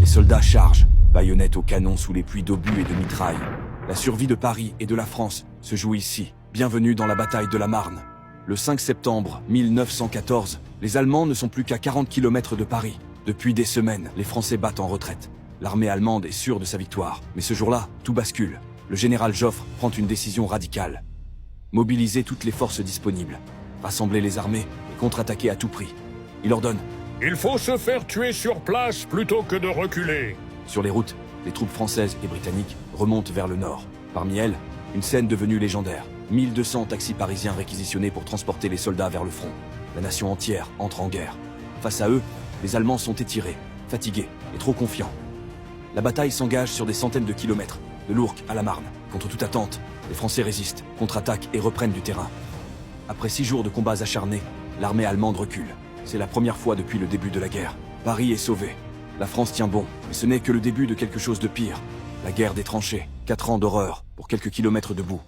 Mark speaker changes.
Speaker 1: Les soldats chargent, baïonnettes au canon sous les pluies d'obus et de mitrailles. La survie de Paris et de la France se joue ici. Bienvenue dans la bataille de la Marne. Le 5 septembre 1914, les Allemands ne sont plus qu'à 40 km de Paris. Depuis des semaines, les Français battent en retraite. L'armée allemande est sûre de sa victoire. Mais ce jour-là, tout bascule. Le général Joffre prend une décision radicale. Mobiliser toutes les forces disponibles, rassembler les armées et contre-attaquer à tout prix. Il ordonne.
Speaker 2: Il faut se faire tuer sur place plutôt que de reculer.
Speaker 1: Sur les routes, les troupes françaises et britanniques remontent vers le nord. Parmi elles, une scène devenue légendaire. 1200 taxis parisiens réquisitionnés pour transporter les soldats vers le front. La nation entière entre en guerre. Face à eux, les Allemands sont étirés, fatigués et trop confiants. La bataille s'engage sur des centaines de kilomètres, de l'Ourcq à la Marne. Contre toute attente, les Français résistent, contre-attaquent et reprennent du terrain. Après 6 jours de combats acharnés, l'armée allemande recule. C'est la première fois depuis le début de la guerre. Paris est sauvé. La France tient bon, mais ce n'est que le début de quelque chose de pire. La guerre des tranchées, 4 ans d'horreur, pour quelques kilomètres de boue.